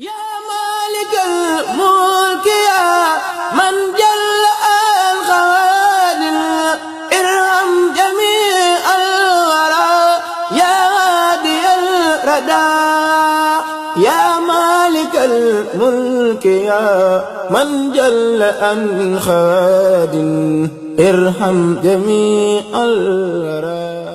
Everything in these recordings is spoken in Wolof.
yaa maalikal mulki yaa man jalla al xawaadir irham jamii al waraa yaa haadiyal radaa yaa maalikal mulki yaa man jalla al xawaadir irham jamii al waraa.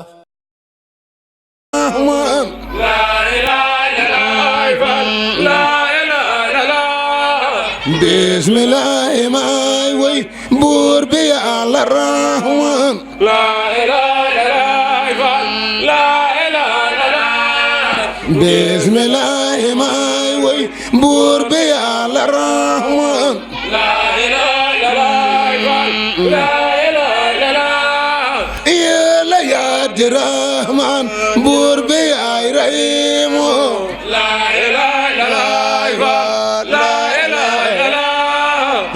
bismillahi may way buur bi Yàlla rahmaan la ilaha illallah la ilaha illallah bismillahi may way buur bi Yàlla rahmaan la ilaha illallah la ilaha illallah Yàlla yaa di rahmaan buur bi ay rahim la ilaha illallah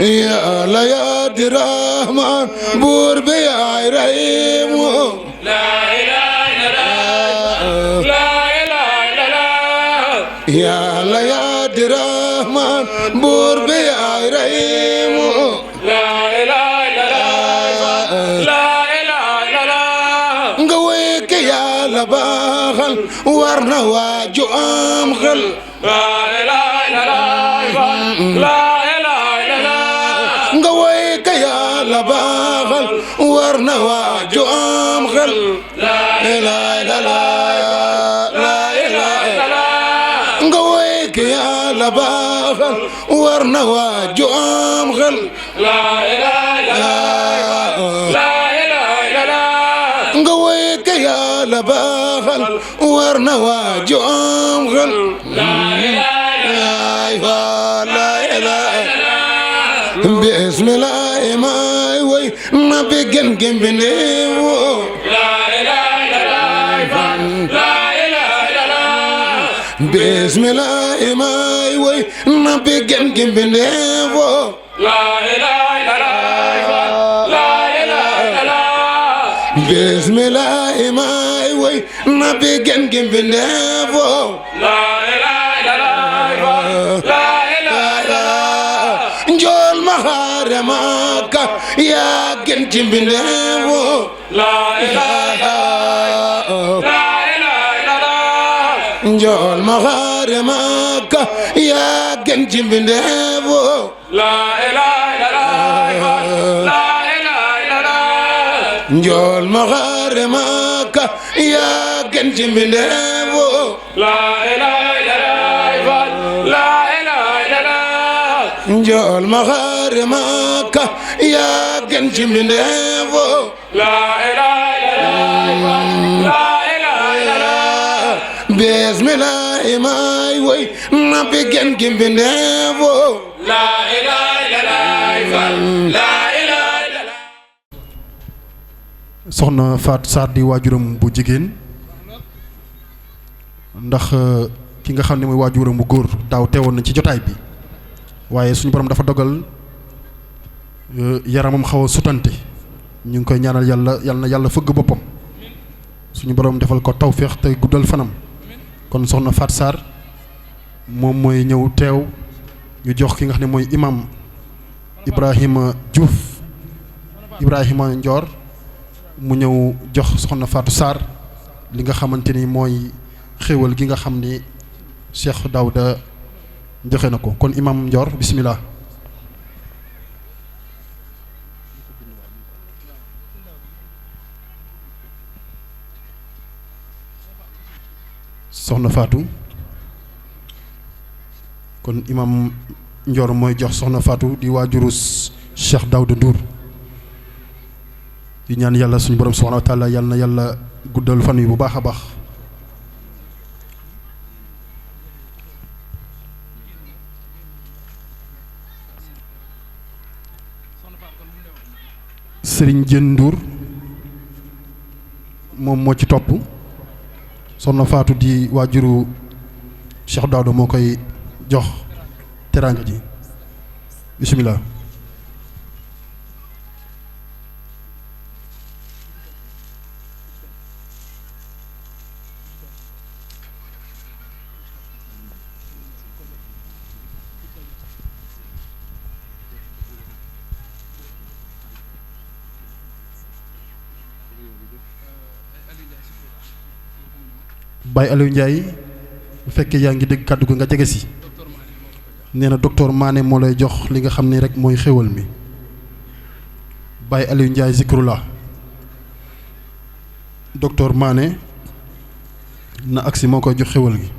Yàlla yaa di rahmaan buur bi yaay rahiim la ilaha illallah la ilaha illallah Yàlla yaa di rahmaan buur bi yaay rahiim la ilaha illallah la ilaha illallah nga wékk Yàlla baaxal war na waaju am xel la ilaha illallah nga woy ka Yàlla baaxal war na waaju am xel la ilaha illallah la ilaha illallah nga woy ka Yàlla baaxal war na waaju am xel la ilaha illallah la ilaha illallah nga woy ka Yàlla baaxal war na waaju am xel la ilaha illallah bismillahi may way na bi gën gën bi neewo la ilaha illallah la ilaha illallah bismillahi may way na bi gën gën bi neewo la ilaha illallah la ilaha illallah bismillahi may way na bi gën gën bi neewo la ilaha illallah njool ma xaare Makka yaa gën ci mbindeewo la ilaha illallah njool ma xaare Makka yaa gën ci mbindeewo la ilaha illallah njool ma xaare Makka yaa gën ci mbindeewo la ilaha illallah njool ma xaare Makka yaa gën ci mbindeewo la ilaha illallah la ilaha illallah bismillahi may way na bi gën ci mbindeewo la ilaha illallah la ilaha illallah. soxna Fatou Sarr di waajuram bu jigéen ndax ki nga xam ne mooy waajuram bu góor daaw teewoon na ci jotaay bi waaye suñu borom dafa dogal yaramam xaw a sutante ñu ngi koy ñaanal yàlla na yàlla fëgg boppam suñu borom defal ko tawféex te guddal fanam kon soxna Fatou Sarr moom mooy ñëw teew ñu jox ki nga xam ne mooy imam Ibrahima Diouf Ibrahima Ndior mu ñëw jox soxna Fatou Sarr li nga xamante ni mooy xéewal gi nga xam ni Cheikh Daouda joxe na ko kon imam Ndior bismillah. soxna Fatou kon imam Ndior mooy jox soxna Fatou di waajuru Cheikh Daouda Ndour di ñaan yàlla suñu borom subhanahu wa taala yàlla na yàlla guddal fan yi bu baax a baax. Serigne Diène Ndour moom moo ci topp soxna Fatou di waajuru Cheikh Daouda moo koy jox teraanga ji bismillah. Baye Aliou Ndiaye bu fekkee yaa ngi dégg kàddu gi nga jege si nee na docteur Mané moo lay jox li nga xam ni rek mooy xéwal mi Baye Aliou Ndiaye zikrullah docteur Mané na agsi moo koy jox xéwal gi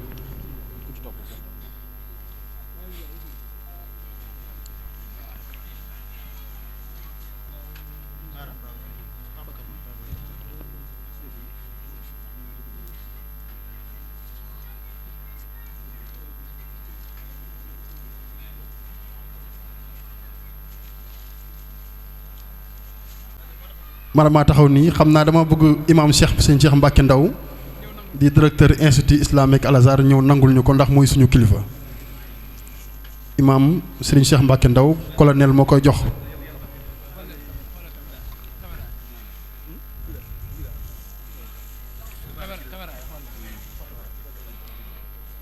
man maa taxaw nii xam naa dama bëgg imam sëñ Cheikh Mbacke Ndaw di directeur institut islamique Al Azhar ñëw nangul ñu ko ndax mooy suñu kilifa imam sëriñ Cheikh Mbacke Ndaw colonel moo koy jox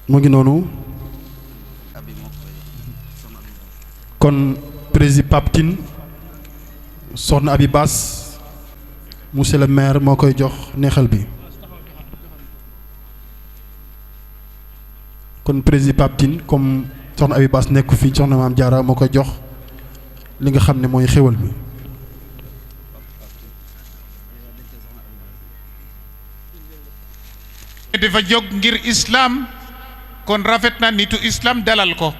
mu ngi noonu kon président Pape Tine soxna Abi Bass monsieur le maire moo koy jox neexal bi kon président Pape Tine comme soxna Abi Bass nekku fii soxna Maam Jaara moo koy jox li nga xam ne mooy xéwal bi dafa jóg ngir islam kon rafet na nitu islam dalal ko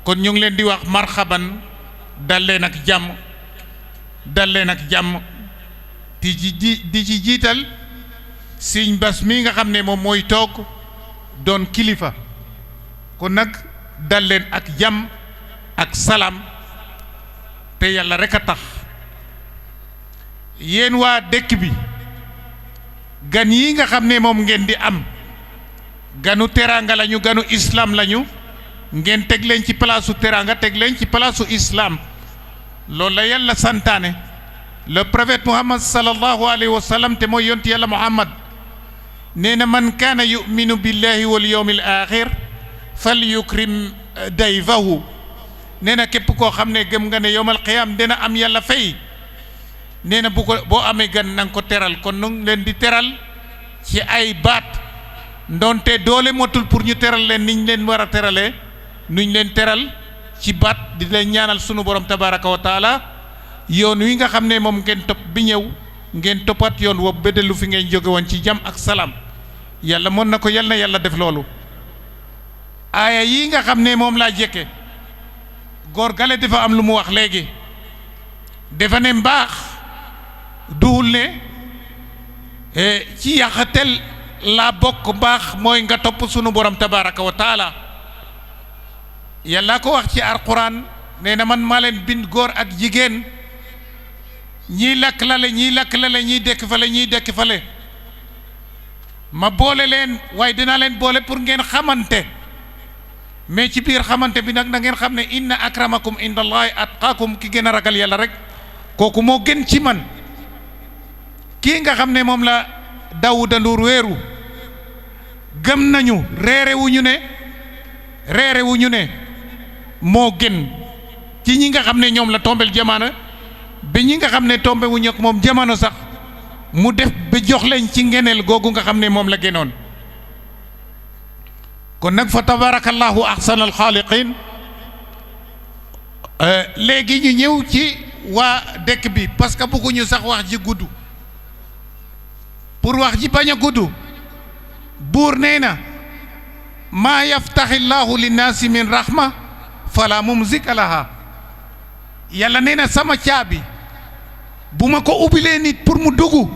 kon ñu ngi leen di wax marhaban dal leen ak jàmm dal leen ak jàmm di ci jiital Sëñ Bass mi nga xam ne moom mooy toog doon kilifa kon nag dal leen ak jàmm ak salaam te yàlla rek a tax yéen waa dëkk bi gan yi nga xam ne moom ngeen di am ganu teraanga lañu ganu islam lañu ngeen teg leen ci palaasu teraanga teg leen ci palaasu islam loolu la yàlla santaane le prophète Muhammad sallallahu alayhi wa sallam te mooy yonti yàlla Muhammad nee na man kaana yuminu billahi wal yawmil axir fal yukrim dayfahu nee na képp koo xam ne gëm nga ne yowmal qiyaam dina am yàlla fay nee na bu ko boo amee gan na nga ko teral kon nu ngi leen di teral ci ay baat ndonte doole motul pour ñu teral leen niñ leen war a teralee nuñ leen teral ci baat di leen ñaanal sunu borom tabaraka wa taala yoon wi nga xam ne moom ngeen topp bi ñëw ngeen toppat yoon woowu bedelu fi ngeen jóge woon ci jàmm ak salaam yàlla mën na ko yal na yàlla def loolu aaya yi nga xam ne moom laa jekke góor gale dafa am lu mu wax léegi dafa ne mbaax duhul ne ci yàqatel laa bokk mbaax mooy nga topp sunu borom tabaraka wa taala yàlla ko wax ci alquran nee na man maa leen bind góor ak jigéen ñii lakk lale ñii lakk lale ñii dekk fale ñii dekk fale ma boole leen waaye dinaa leen boole pour ngeen xamante mais ci biir xamante bi nag na ngeen xam ne inna akramakum indallahi atqaakum ki gën a ragal yàlla rek kooku moo gën ci man kii nga xam ne moom la Daouda Ndour weeru gëm nañu reere wu ñu ne moo gën ci ñi nga xam ne ñoom la tombel jamono ba ñi nga xam ne tombe wu ñu ak moom jamono sax mu def ba jox leen ci ngeneel googu nga xam ne moom la gënoon kon nag fa tabarakallahu ahsanal xaaliqin léegi ñu ñëw ci waa dëkk bi parce que bëgguñu sax wax ji gudd pour wax ji bañ a gudd buur nee na maa yaftaxillahu linnaasi min rahma fala mumsika laha yàlla nee na sama caabi bu ma ko ubbilee nit pour mu dugg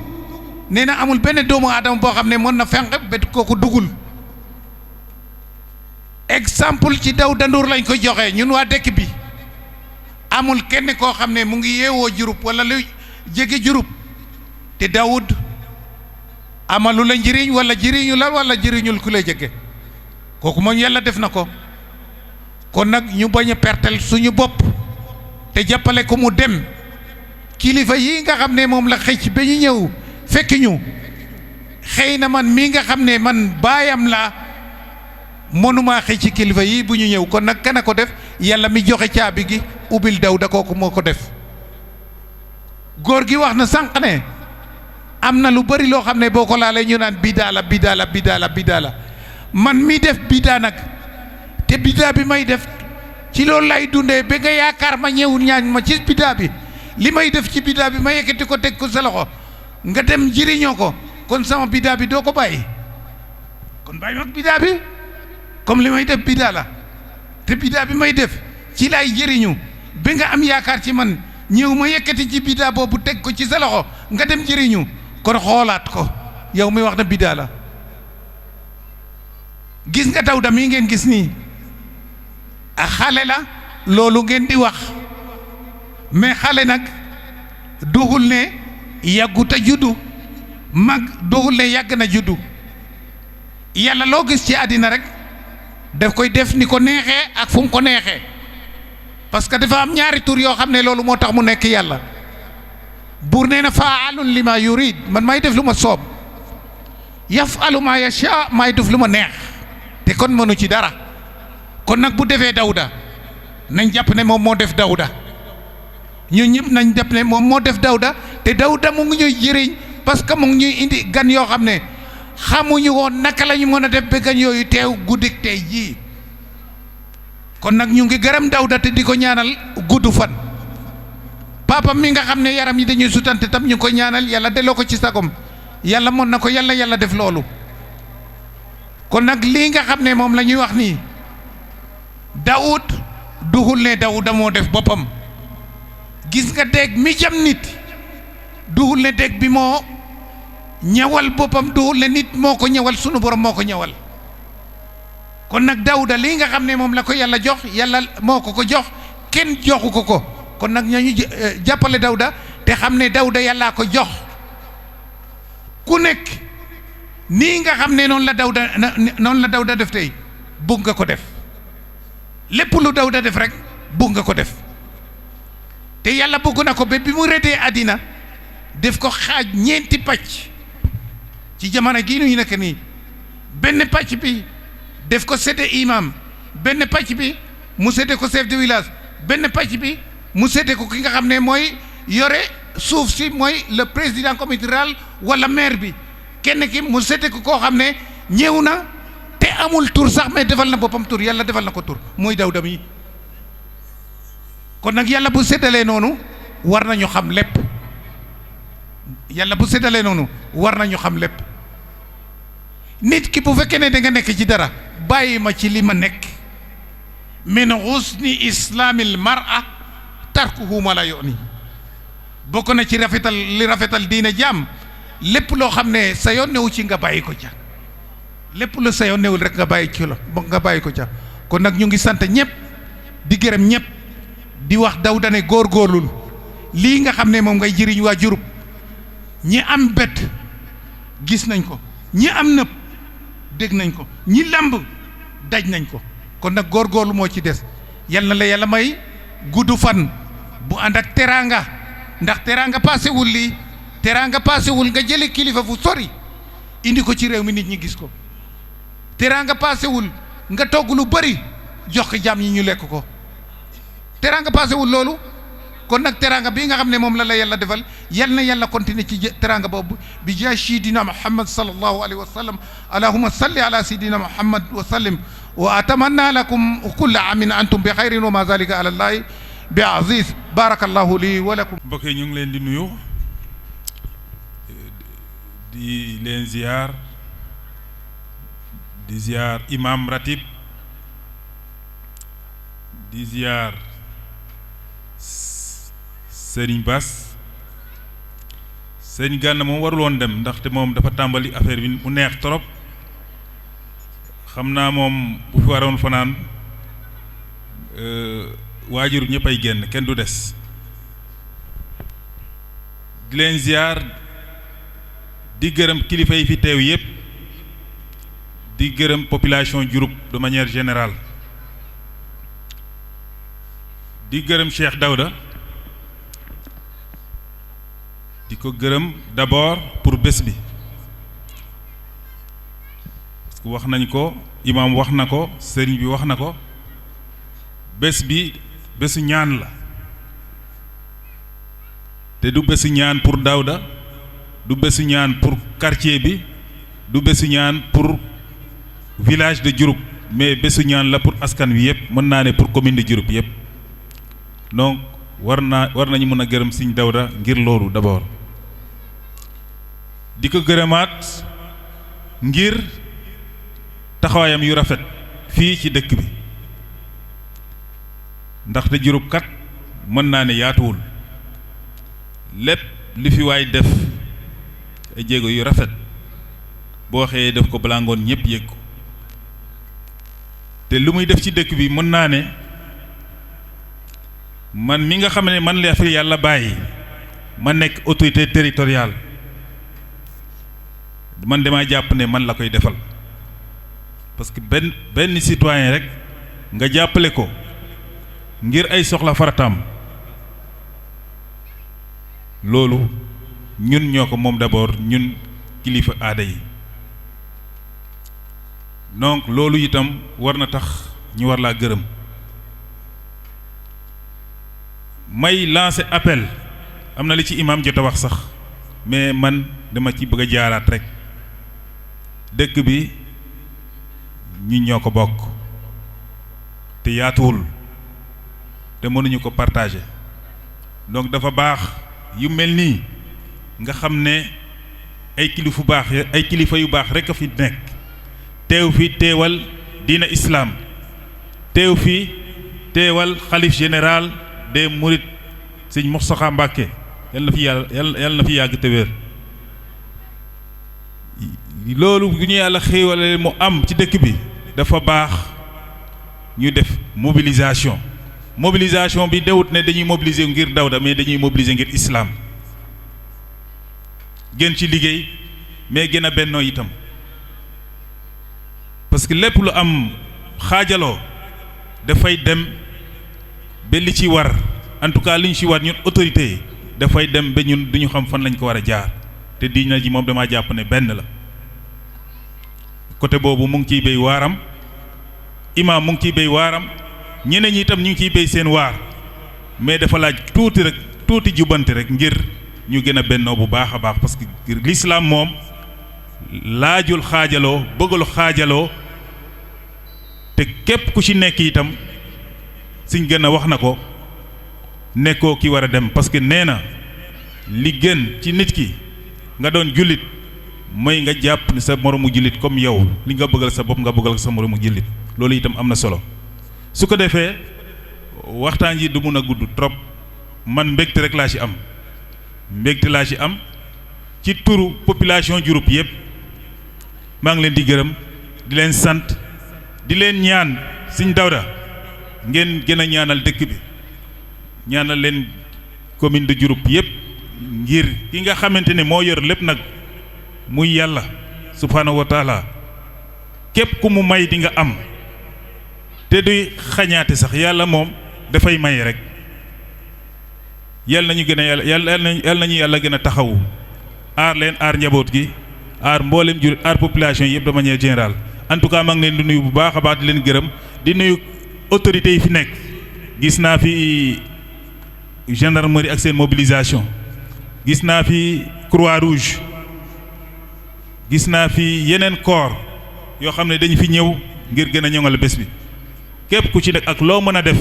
nee na amul benn doomu aadama boo xam ne mën na fenq bet kooku duggul exemple ci Daouda Ndour lañ ko joxe ñun waa dëkk bi amul kenn koo xam ne mu ngi yeewoo Diouroup wala lu jege Diouroup te Daoud amalu la njëriñ wala jëriñu la wala jëriñul ku la jege kooku moom yàlla def na ko kon nag ñu bañ a pertel suñu bopp te jàppale ko mu dem kilifa yi nga xam ne moom la xëcc ba ñu ñëw fekk ñu xëy na man mii nga xam ne man baayam la mënumaa xëy ci kilifa yi bu ñu ñëw kon nag kana ko def yàlla mi joxe caabi gi ubbil Daouda kooku moo ko def góor gi wax na sànq ne am na lu bari loo xam ne boo ko laalee ñu naan bidaa la man mi def bidaa nag te bidaa bi may def ci loolu lay dundee ba nga yaakaar ma ñëwul ñaan ma ci bidaa bi li may def ci bidaa bi ma yëkkati ko teg ko sa loxo nga dem jëriñoo ko kon sama bidaa bi doo ko bàyyi kon bàyyi mag bidaa bi comme li may def bidaa la te bidaa bi may def ci lay jëriñu ba nga am yaakaar ci man ñëw ma yëkkati ci bidaa boobu teg ko ci sa loxo nga dem jëriñu kon xoolaat ko yow mi wax na bidaa la gis nga Dawda mii ngeen gis nii a xale la loolu ngeen di wax mais xale nag duxul ne yàggut a juddu mag duxul ne yàgg na juddu yàlla loo gis ci àddina rek daf koy def ni ko neexee ak fu mu ko neexee parce que dafa am ñaari tur yoo xam ne loolu moo tax mu nekk yàlla buur nee na faalun li ma yurid man may def lu ma soob yafalu ma yasha may def lu ma neex te kon mënu ci dara kon nag bu defee Dawda nañ jàpp ne moom moo def Dawda ñun ñëpp nañ jàpp ne moom moo def Dawda te Dawda mu ngi ñuy jëriñ parce que mu ngi ñuy indi gan yoo xam ne xamuñu woon naka la ñu mën a def ba gan yooyu teew guddik tey jii kon nag ñu ngi gërëm Dawda te di ko ñaanal gudd fan papa mi nga xam ne yaram yi dañuy sutante tam ñu ko ñaanal yàlla delloo ko ci sagom yàlla mën na ko yàlla def loolu kon nag lii nga xam ne moom la ñuy wax nii Daawud duxul ne Dawda moo def boppam gis nga déeg mi jam nit duxul ne déeg bi moo ñawal boppam duxul ne nit moo ko ñawal sunu borom moo ko ñawal kon nag Dawda lii nga xam ne moom la ko yàlla jox yàlla moo ko jox kenn joxu ko kon nag ñooñu jàppale Dawda te xam ne Dawda yàllaa ko jox ku nekk nii nga xam ne noonu la Dawda def tey bugg nga ko def lépp lu Dawda def rek bugg nga ko def te yàlla bugg na ko ba bi mu redee àddina def ko xaaj ñeenti pàcc ci jamono gii ñu nekk nii benn pàcc bi def ko séddee imam benn pàcc bi mu séddee ko chef de village benn pàcc bi mu séddee ko ki nga xam ne mooy yore suuf si mooy le président comité rural wala maire bi kenn ki mu séddee ko koo xam ne ñëw na te amul tur sax mais defal na boppam tur yàlla defal na ko tur muy Dawda mi kon nag yàlla bu séddalee noonu war nañu xam lépp yàlla bu séddalee noonu war nañu xam lépp nit ki bu fekkee ne da nga nekk ci dara bàyyi ma ci li ma nekk min husni islaamil mar'a tarkuhu ma la yooni bokk na ci rafetal diine jaam lépp loo xam ne sa yoon newu ci nga bàyyi ko ca lépp lu sa yoon newul rek nga bàyyi ko ca kon nag ñu ngi sant ñëpp di gërëm ñëpp di wax Dawda ne góorgóorlul lii nga xam ne moom ngay jëriñ waa Diouroup ñi am bët gis nañ ko ñi am nëpp dégg nañ ko ñi lamb daj nañ ko kon nag góorgóorlu moo ci des yal na la yàlla may gudd fan bu ànd ak teraanga ndax teraanga paasewul lii teraanga paasewul nga jële kilifa fu sori indi ko ci réew mi nit ñi gis ko teraanga paasewul nga togg lu bari jox ko jaam yi ñu lekk ko teraanga paasewul loolu kon nag teraanga bii nga xam ne moom la yàlla defal yal na yàlla continuer ci teraanga boobu bi jaay sidina Muhammad sallallahu alayhi wa sallam allahumma salli ala sidina Muhammad wa sallim wa atamanna lakum kulla amin antum bi xayrin wa ma zalika ala allahi bi aziz barakallahu lii wa lakum. mbokk yi ñu ngi leen di nuyu di leen ziar di ziar imam ratib di ziar Sëriñ Bass Sëriñ Gana moom warul woon dem ndaxte moom dafa tàmbali affaire bi mu neex trop xam naa moom bu fi waroon fanaan waajur ñëpp ay génn kenn du des di leen ziar di gërëm kilifa yi fi teew yëpp di gërëm population Diouroup de manière générale di gërëm Cheikh Dawda di ko gërëm d'abord pour bés bi parce que wax nañ ko imam wax na ko sëriñ bi wax na ko bés bi bésu ñaan la te du bésu ñaan pour Dawda du bésu ñaan pour quartier bi du bésu ñaan pour village de Diouroup mais bésu ñaan la pour askan wi yëpp mën naa ne pour commune de Diouroup yëpp donc war nañu mën a gërëm Sëñ Dawda ngir loolu d'abord di ko gërëmaat ngir taxawaayam yu rafet fii ci dëkk bi ndaxte Diouroup kat mën naa ne yaatuwul lépp li fi waay def ay jéego yu rafet boo xëyee def ko balaa ngoon ñëpp yëg ko te lu muy def ci dëkk bi mën naa ne man mi nga xam ne man la fi yàlla bàyyi ma nekk autorité territoriale man damaa jàpp ne man la koy defal parce que benn citoyen rek nga jàppale ko ngir ay soxla farataam loolu ñun ñoo ko moom d'abord ñun kilifa aada yi donc loolu itam war na tax ñu war laa gërëm may lancer appel am na li ci imam jot a wax sax mais man dama ci bëgg a jaaraat rek dëkk bi ñi ñoo ko bokk te yaatuwul te mënuñu ko partager donc dafa baax yu mel nii nga xam ne ay kilifa yu baax rek a fi nekk teew fi teewal diina islam teew fi teewal xalif général des mourides sëñ Mountakha Mbacké yàlla na fi yàgg te wér loolu bu ñu yàlla xéewale mu am ci dëkk bi dafa baax ñu def mobilisation bi dewut ne dañuy mobiliser ngir Dawda mais dañuy mobiliser ngir islam gën ci liggéey mais gën a bennoo itam parce que lépp lu am xaajaloo dafay dem ba li ci war en tout cas li ñu ci war ñun autorité yi dafay dem ba ñun duñu xam fan lañ ko war a jaar te diina ji moom damaa jàpp ne benn la côté boobu mu ngi ciy béy waaram imam mu ngi ciy béy waaram ñeneen ñi itam ñu ngi ciy béy seen waar mais dafa laaj tuuti jubanti rek ngir ñu gën a bennoo bu baax a baax parce que l'islam moom laajul xaajaloo bëggul xaajaloo te képp ku ci nekk itam suñ gën a wax na ko nekkoo ki war a dem parce que nee na li gën ci nit ki nga doon jullit mooy nga jàpp ne sa moromu jullit comme yow li nga bëggal sa bopp nga bëggal sa moromu jullit loolu itam am na solo su ko defee waxtaan ji du mun a gudd trop man mbégte rek laa ci am ci turu population Diouroup yëpp maa ngi leen di gërëm di leen sant di leen ñaan Sëñ Dawda ngeen gën a ñaanal dëkk bi ñaanal leen commune de Diouroup yëpp ngir ki nga xamante ne moo yor lépp nag muy yàlla subhaanahu wa taala képp ku mu may di nga am te duy xañaate sax yàlla moom dafay may rek yàlla nañu gën a yàlla nañu yàlla gën a taxawu aar leen aar njaboot gi aar mboolem jur aar population yëpp de manière générale en tout cas maa ngi leen di nuyu bu baax a baax di leen gërëm di nuyu autorités yi fi nekk gis naa fi gendarmerie ak seen mobilisation gis naa fi Croix-Rouge gis naa fi yeneen corps yoo xam ne dañu fi ñëw ngir gën a ñoŋal bés bi képp ku ci nekk ak loo mën a def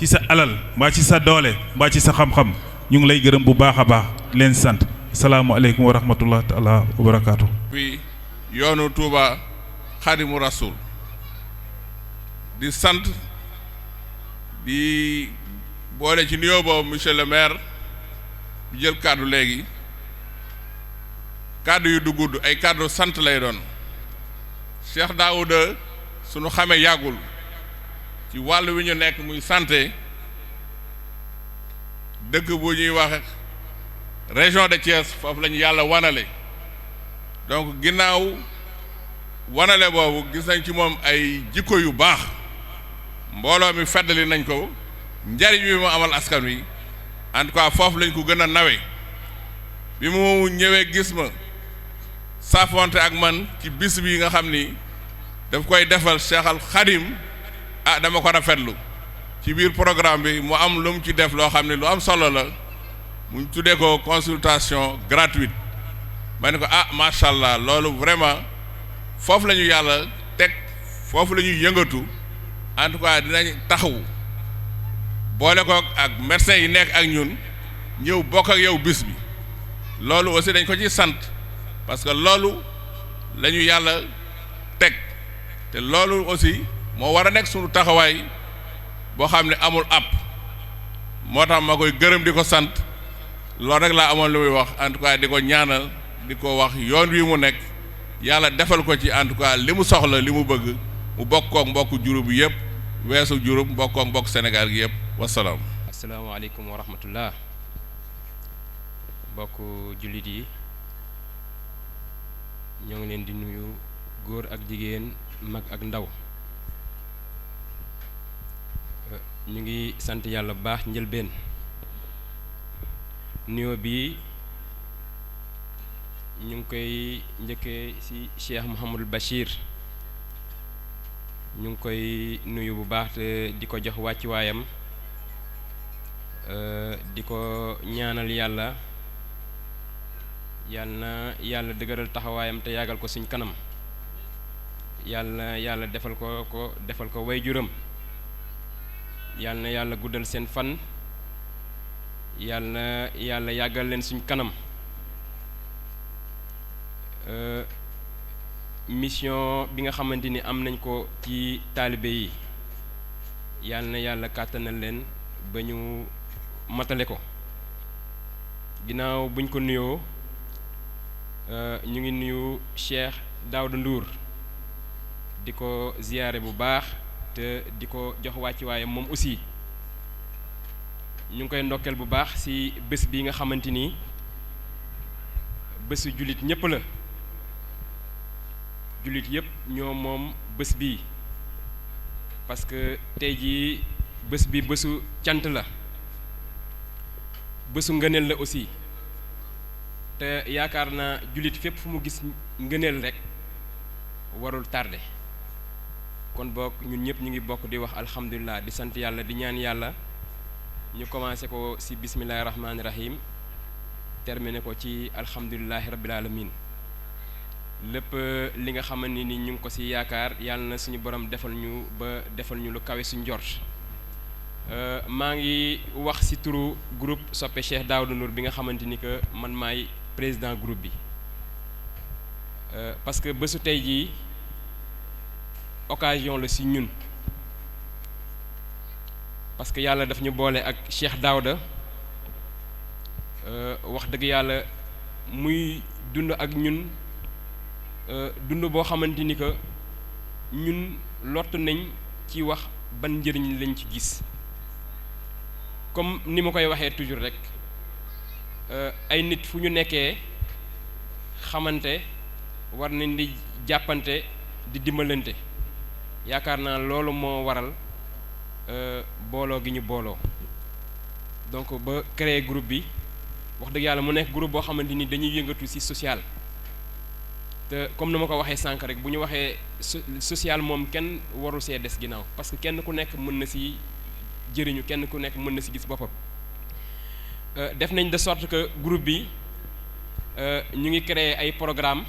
ci sa alal mbaa ci sa doole mbaa ci sa xam-xam ñu ngi lay gërëm bu baax a baax leen sant salaamualeykum wa rahmatullah taala wa barakaatu. fi yoonu Touba Xadimu Rasul di sant di boole ci nuyoo boobu monsieur le maire bi jël kàddu léegi kàddu yu du gudd ay kàddu sant lay doon Cheikh Daouda sunu xamee yàggul ci wàll wi ñu nekk muy santé dëkk bu ñuy wax région de Thiès foofu la ñu yàlla wanale donc ginnaaw wanale boobu gis nañ ci moom ay jikko yu baax mbooloo mi feddali nañ ko njariñ bi mu amal askan wi en tout cas foofu lañ ko gën a nawe bi mu ñëwee gis ma saafonte ak man ci bis bi nga xam ni daf koy defal Cheikh Al Khadim dama ko rafetlu ci biir programme bi mu am lu mu ci def loo xam ne lu am solo la mu tuddee ko consultation gratuite ma ne ko ah macha allah loolu vraiment foofu la ñu yàlla teg foofu la ñuy yëngatu en tout cas dinañ taxawu boole ko ak médecins yi nekk ak ñun ñëw bokk ak yow bis bi loolu aussi dañ ko ci sant parce que loolu la ñu yàlla teg te loolu aussi moo war a nekk suñu taxawaay boo xam ne amul àpp moo tax ma koy gërëm di ko sant loolu rek laa amoon lu muy wax en tout cas di ko ñaanal di ko wax yoon wi mu nekk yàlla defal ko ci en tout cas li mu soxla li mu bëgg mu bokkook mbokku Diouroup bi yëpp weesu Diouroup mbokkook mbokk Sénégal gi yëpp wasalaam. asalaamaaleykum wa rahmatullah mbokku jullit yi ñoo ngi leen di nuyu góor ak jigéen mag ak ndaw ñu ngi sant yàlla bu baax njëlbeen nuyoo bi ñu ngi koy njëkkee ci Cheikh Mouhamadul Bachir ñu ngi koy nuyu bu baax te di ko jox wàccuwaayam di ko ñaanal yàlla na yàlla dëgëral taxawaayam te yàggal ko suñ kanam yàlla defal ko waajuram yàlla na yàlla guddal seen fan yàlla yàggal leen suñ kanam mission bi nga xamante ni am nañ ko ci taalibe yi yàlla na yàlla kàttanal leen ba ñu matale ko ginnaaw buñ ko nuyoo ñu ngi nuyu Cheikh Daouda Ndour di ko ziyaare bu baax te di ko jox wàccuwaayam moom aussi ñu ngi koy ndokkeel bu baax ci bés bi nga xamante ni bésu jullit ñépp la jullit yépp ñoo moom bés bii parce que tey jii bés bi bésu cant la bésu ngëneel la aussi te yaakaar naa jullit fépp fu mu gis ngëneel rekk warul tardé kon bokk ñun ñëpp ñu ngi bokk di wax alhamdulilah di sant yàlla di ñaan yàlla ñu commencé ko ci bismillahi rahmaani rahim terminé ko ci alhamdulilahi rabbil alamin lépp li nga xamante ni ñu ngi ko ci yaakaar yàlla na suñu borom defal ñu lu kawe suñu njort maa ngi wax ci turu groupe soppe Cheikh Daouda Ndour bi nga xamante ni que man maay président groupe bi parce que bésu tey jii occasion la ci ñun parce que yàlla daf ñu boole ak Cheikh Daouda wax dëgg yàlla muy dund ak ñun dund boo xamante ni que ñun lott nañ ci wax ban njëriñ lañ ci gis comme ni ma koy waxee toujours rek ay nit fu ñu nekkee xamante war nañ di jàppante di dimbalante yaakaar naa loolu moo waral booloo gi ñu booloo donc ba créer groupe bi wax dëgg yàlla mu nekk groupe boo xamante ni dañuy yëngatu ci social te comme ni ma ko waxee sànq rek bu ñu waxee social moom kenn warul see des ginnaaw parce que kenn ku nekk mën na ci jëriñu kenn ku nekk mën na ci gis boppam def nañ de sorte que groupe bi ñu ngi créer ay programme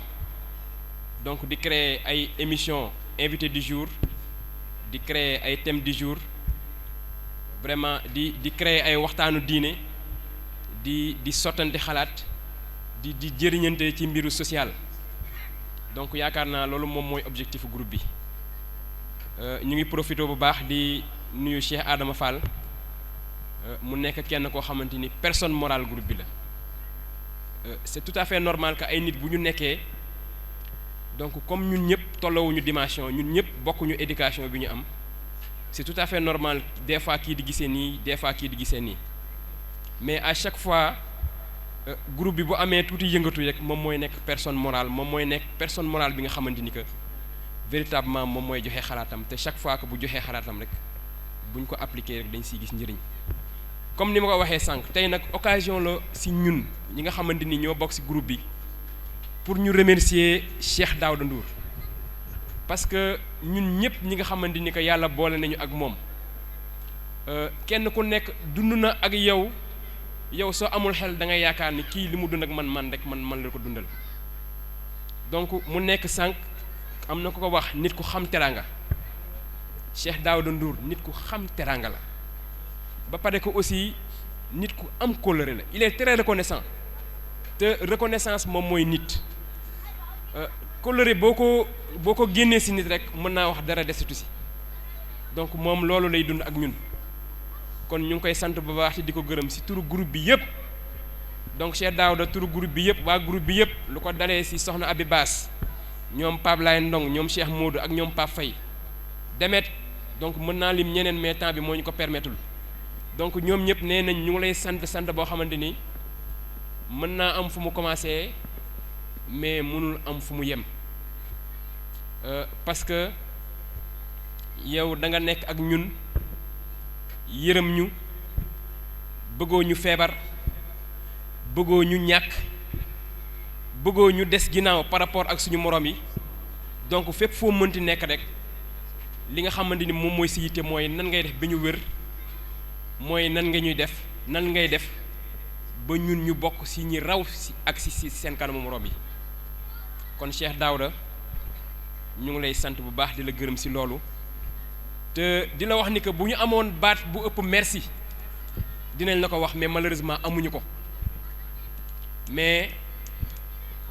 donc di créer ay émissions invité du jour di créer ay thèmes du jour vraiment di créer ay waxtaanu diine di sottante xalaat di jëriñante ci mbiru social donc yaakaar naa loolu moom mooy objectif groupe bi ñu ngi profité bu baax di nuyu Cheikh Adama Fall mu nekk kenn koo xamante ni personne morale groupe bi la c'est tout à fait normal que ay nit bu ñu nekkee donc comme ñun ñëpp tolloowuñu dimension ñun ñëpp bokkuñu éducation bi ñu am c'est tout à fait normal des fois kii di gisee nii des fois kii di gisee nii mais à chaque fois groupe bi bu amee tuuti yëngatu rek moom mooy nekk personne morale moom mooy nekk personne morale bi nga xamante ni que véritablement moom mooy joxe xalaatam te chaque fois que bu joxee xalaatam rek buñ ko appliquer rek dañ siy gis njëriñ comme ni ma ko waxee sànq tey nag occasion la si ñun ñi nga xamante ni ñoo bokk si groupe bi pour ñu remercier Cheikh Daouda Ndour parce que ñun ñëpp ñi nga xamante ni que yàlla boole nañu ak moom kenn ku nekk dund na ak yow soo amul xel da ngay yaakaar ni kii li mu dund ak man rek man la ko dundal donc mu nekk sànq am na ko ko wax nit ku xam teraanga Cheikh Daouda Ndour nit ku xam teraanga la ba pare ko aussi nit ku am kóllëre la il est très reconnaissant te reconnaissance moom mooy nit kóllëre boo ko génnee si nit rek mën naa wax dara desitu si donc moom loolu lay dund ak ñun kon ñu ngi koy sant bu baax ci di ko gërëm si turu groupe bi yëpp donc Cheikh Daouda turu groupe bi yëpp waa groupe bi yëpp lu ko dalee si soxna Abi Baas ñoom Pape Laye Ndong ñoom Cheikh Modou ak ñoom Pape Faye demet donc mën naa lim ñeneen mais temps bi moo ñu ko permettul donc ñoom ñëpp nee nañ ñu ngi lay sant boo xamante ni mën naa am fu mu commencé mais mënul am fu mu yem parce que yow da nga nekk ak ñun yërëm ñu bëggoo ñu feebar bëggoo ñu ñàkk bëggoo ñu des ginnaaw par rapport ak suñu morom yi donc fépp foo mënti nekk rek li nga xamante ni moom mooy si yitte mooy nan ngay def ba ñu wér mooy nan nga ñuy def nan ngay def ba ñun ñu bokk si ñi raw si ak si seen kanamu morom yi kon Cheikh Daouda ñu ngi lay sant bu baax di la gërëm si loolu te di la wax ni que bu ñu amoon baat bu ëpp merci dinañ la ko wax mais malheureusement amuñu ko mais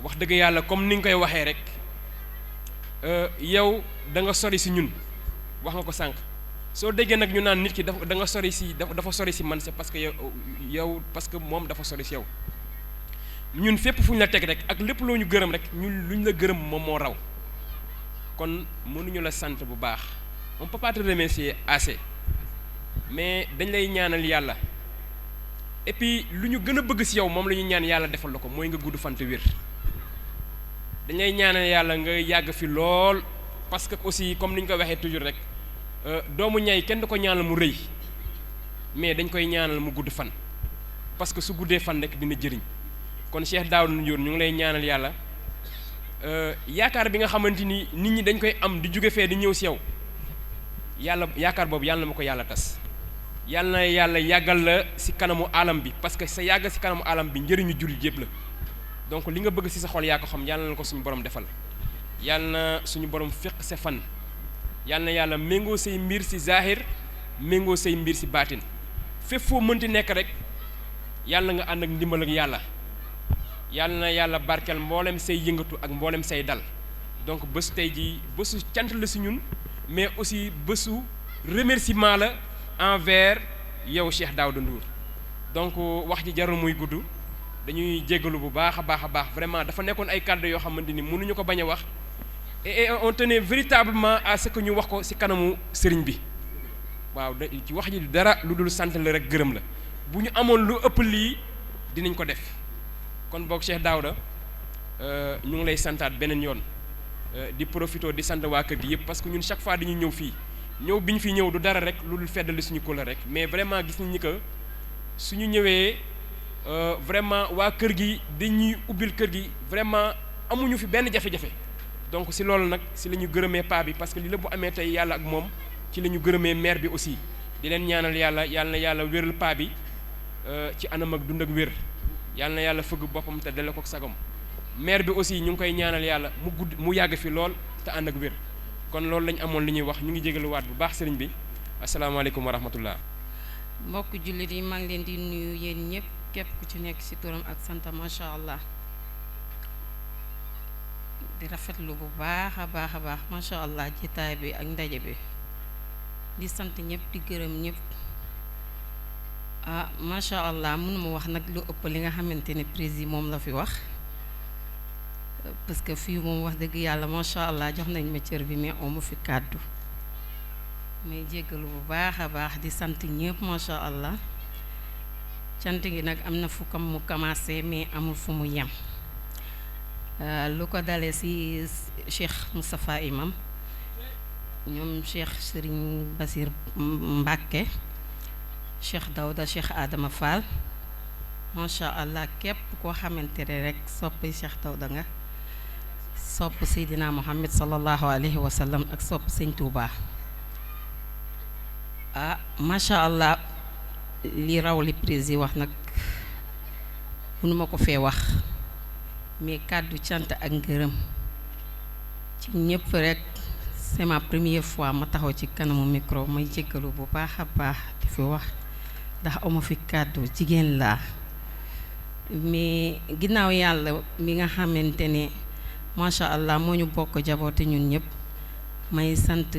wax dëgg yàlla comme ni nga koy waxee rek yow da nga sori si ñun wax nga ko sànq soo déggee nag ñu naan nit ki da nga sori si dafa sori si man c'est parce que yow parce que moom dafa sori si yow ñun fépp fu ñu la teg rek ak lépp loo ñu gërëm rek ñun lu ñu la gërëm moom moo raw kon mënuñu la sant bu baax on peut pas te remercier assez mais dañ lay ñaanal yàlla et puis lu ñu gën a bëgg ci yow moom la ñu ñaan yàlla defal la ko mooy nga gudd fan te wér dañ lay ñaanal yàlla nga yàgg fi lool parce que aussi comme ni ñu ko waxee toujours rek doomu ñay kenn du ko ñaanal mu rëy mais dañ koy ñaanal mu gudd fan parce que su guddee fan rek dina jëriñ kon Cheikh Daouda Ndour ñu ngi lay ñaanal yàlla yaakaar bi nga xamante ni nit ñi dañ koy am di jóge fee di ñëw ci yow yàlla yaakaar boobu yàlla na ma ko yàlla tas yàlla na yàlla yàggal la ci kanamu alam bi parce que sa yàggal ci kanamu alam bi njëriñu jullit yëpp la donc li nga bëgg ci sa xol yaa ko xam yàlla na ko suñu borom defal yàlla na suñu borom féq sa fan yàlla na yàlla méngoo say mbir ci zahir méngoo say mbir ci baatin fépp foo mënti nekk rek yàlla nga ànd ak ndimbal ak yàlla yàlla na yàlla barkeel mboolem say yëngatu ak mboolem say dal donc bés tey jii bésu cant la ci ñun mais aussi bésu remerciement la envers yow Cheikh Daouda Ndour donc wax ji jarul muy gudd dañuy jéggalu bu baax a baax vraiment dafa nekkoon ay kàddu yoo xamante ni mënuñu ko bañ a wax et on tenait véritablement à ce que ñu wax ko ci kanamu sëriñ bi waaw ci wax ji dara lu dul sant la rek gërëm la bu ñu amoon lu ëpp lii dinañ ko def kon boog Cheikh Daouda ñu ngi lay santaat beneen yoon di profito di sant waa kër gi yëpp parce que ñun chaque fois dañuy ñëw fii ñëw bi ñu fi ñëw du dara rek lu dul feddali suñu kóllëre rek mais vraiment gis nañ ni que suñu ñëwee vraiment waa kër gi dañuy ubbil kër gi vraiment amuñu fi benn jafe-jafe donc si loolu nag si la ñu gërëmee paa bi parce que li la bu amee tey yàlla ak moom ci la ñu gërëmee maire bi aussi di leen ñaanal yàlla yàlla na yàlla wéral paa bi ci anam ak dund ak wér yàlla na yàlla fëgg boppam te dale ko sagam maire bi aussi ñu ngi koy ñaanal yàlla mu gudd mu yàgg fi lool te ànd ak wér kon loolu lañ amoon li ñuy wax ñu ngi jégaluwaat bu baax sëriñ bi asalaamaaleykum wa rahmatullah mbokk jullit yi maa ngi leen di nuyu yéen ñëpp képp ku ci nekk ci turam ak santa macha allah di rafetlu bu baax a baax macha allah jitaay bi ak ndaje bi di sant ñëpp di gërëm ñëpp macha allah mënuma wax nag lu ëpp li nga xamante ne président moom la fi wax parce que fii moom wax dëgg yàlla macha allah jox nañ ma cër bi mais amu fi kàddu may jéggalu bu baax a baax di sant ñëpp macha allah cant gi nag am na fu mu commencé mais amul fu mu yem lu ko dalee ci Cheikh Moustapha Imam ñoom Cheikh Serigne Basir Mbacke Cheikh Daouda Cheikh Adama Fall macha allah képp koo xamante ne rek soppi Cheikh Daouda nga sopp Seydina Muhammad sallallahu alayhi wa sallam ak sopp Sëñ Touba macha allah li raw li président wax nag mënuma ko fee wax mais kàddu cant ak ngërëm ci ñëpp rek c'est ma première fois ma taxaw ci kanamu micro may jéggalu bu baax a baax di fi wax ndax amu fi kàddu jigéen laa mais ginnaaw yàlla mi nga xamante ne macha allah moo ñu bokk jaboote ñun ñëpp may sant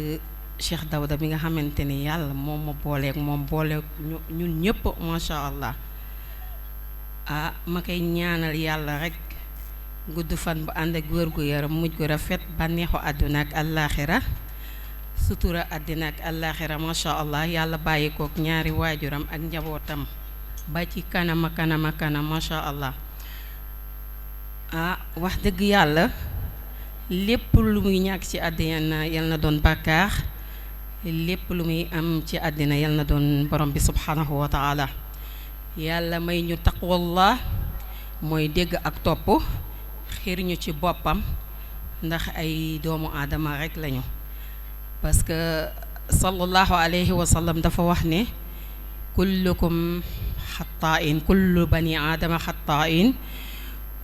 Cheikh Daouda mi nga xamante ne yàlla moom ma booleeg moom booleeg ñun ñëpp macha allah ah ma koy ñaanal yàlla rek gudd fan bu ànd ak wér gu yaram mujj gu rafet bànneexu àdduna ak àllaaxira sutura àddina ak àllaaxira macha allah yàlla bàyyi kook ñaari waajuram ak njabootam ba ci kanama kanama kanam macha allah ah wax dëgg yàlla lépp lu muy ñàkk ci àddina yal na doon bàkkaar lépp lu muy am ci àddina yal na doon borom bi subhanahu wa taala yàlla may ñu taqwallah mooy dégg ak topp xiir ñu ci boppam ndax ay doomu aadama rek lañu parce que sallallahu alayhi wa sallam dafa wax ne kullukum xatta'in kullu bani aadama xatta'in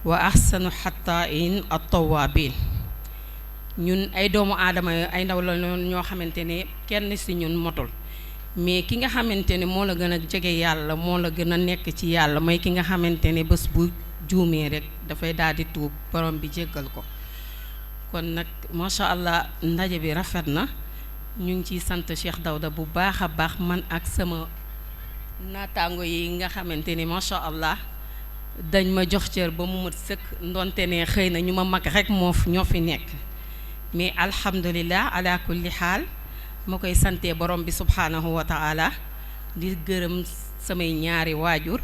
wa ahsanu xatta'in at-tawwabin ñun ay doomu aadama ay ndaw la ñoo xamante ne kenn ci ñun motul mais ki nga xamante ne moo la gën a jege yàlla moo la gën a nekk ci yàlla mooy ki nga xamante ne bés bu juumee rek dafay daal di tuub borom bi jéggal ko kon nag macha allah ndaje bi rafet na ñu ngi ciy sant Cheikh Daouda bu baax a baax man ak sama naataango yi nga xamante ni macha allah dañ ma jox cër ba mu mat sëkk ndonte ne xëy na ñu ma mag rek ñoo fi nekk mais alhamdulilah ala kulli xaal ma koy sante borom bi subhanahu wa taala di gërëm samay ñaari waajur